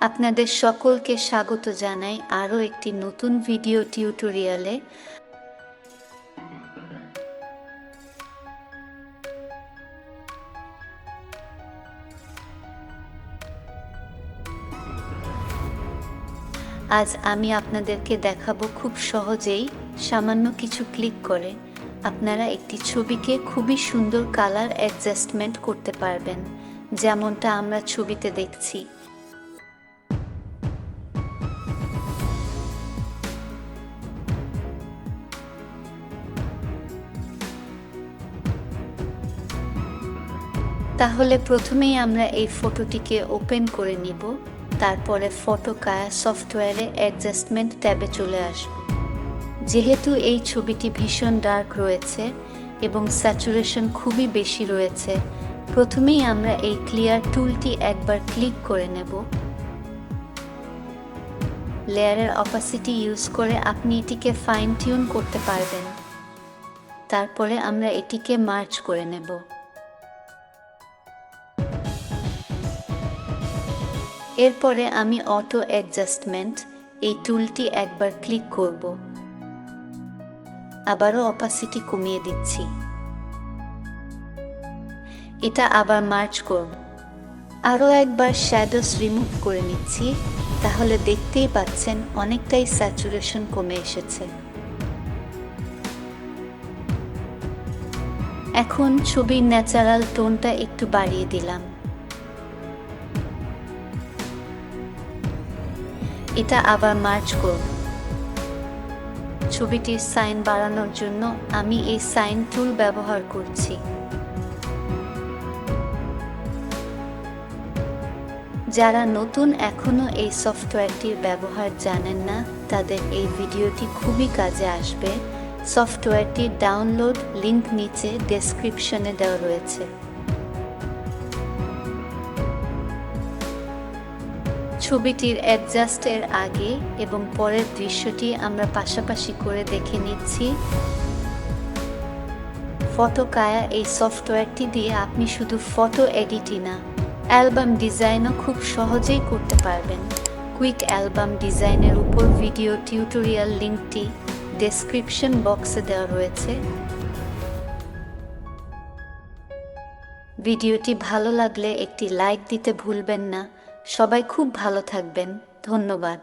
আপনাদের সকলকে স্বাগত জানাই আরও একটি নতুন ভিডিও টিউটোরিয়ালে। আজ আমি আপনাদেরকে দেখাবো খুব সহজেই সামান্য কিছু ক্লিক করে আপনারা একটি ছবিকে খুবই সুন্দর কালার অ্যাডজাস্টমেন্ট করতে পারবেন, যেমনটা আমরা ছবিতে দেখছি। তাহলে প্রথমেই আমরা এই ফটোটিকে ওপেন করে নিব, তারপরে ফটোকায়া সফটওয়্যারে অ্যাডজাস্টমেন্ট ট্যাবে চলে আসব। যেহেতু এই ছবিটি ভীষণ ডার্ক রয়েছে এবং স্যাচুরেশন খুবই বেশি রয়েছে, প্রথমেই আমরা এই ক্লিয়ার টুলটি একবার ক্লিক করে নেব। লেয়ারের অপাসিটি ইউজ করে আপনি এটিকে ফাইন টিউন করতে পারবেন। তারপরে আমরা এটিকে মার্জ করে নেব। এরপরে আমি অটো অ্যাডজাস্টমেন্ট এই টুলটি একবার ক্লিক করব। আবারও অপাসিটি কমিয়ে দিচ্ছি। এটা আবার মার্জ করব। আরও একবার শ্যাডোস রিমুভ করে নিচ্ছি। তাহলে দেখতেই পাচ্ছেন অনেকটাই স্যাচুরেশন কমে এসেছে। এখন ছবির ন্যাচারাল টোনটা একটু বাড়িয়ে দিলাম। এটা আবার মার্জ করব। ছবিটির সাইন বাড়ানোর জন্য আমি এই সাইন টুল ব্যবহার করছি। যারা নতুন এখনো এই সফটওয়্যারটির ব্যবহার জানেন না, তাদের এই ভিডিওটি খুবই কাজে আসবে। সফটওয়্যারটির ডাউনলোড লিংক নিচে ডেসক্রিপশনে দেওয়া রয়েছে। ছবিটির অ্যাডজাস্টের আগে এবং পরের দৃশ্যটি আমরা পাশাপাশি করে দেখে নিচ্ছি। ফটোকায়া এই সফটওয়্যারটি দিয়ে আপনি শুধু ফটো এডিটই না, অ্যালবাম ডিজাইনও খুব সহজেই করতে পারবেন। কুইক অ্যালবাম ডিজাইনের উপর ভিডিও টিউটোরিয়াল লিংকটি ডেসক্রিপশন বক্সে দেওয়া রয়েছে। ভিডিওটি ভালো লাগলে একটি লাইক দিতে ভুলবেন না। সবাই খুব ভালো থাকবেন। ধন্যবাদ।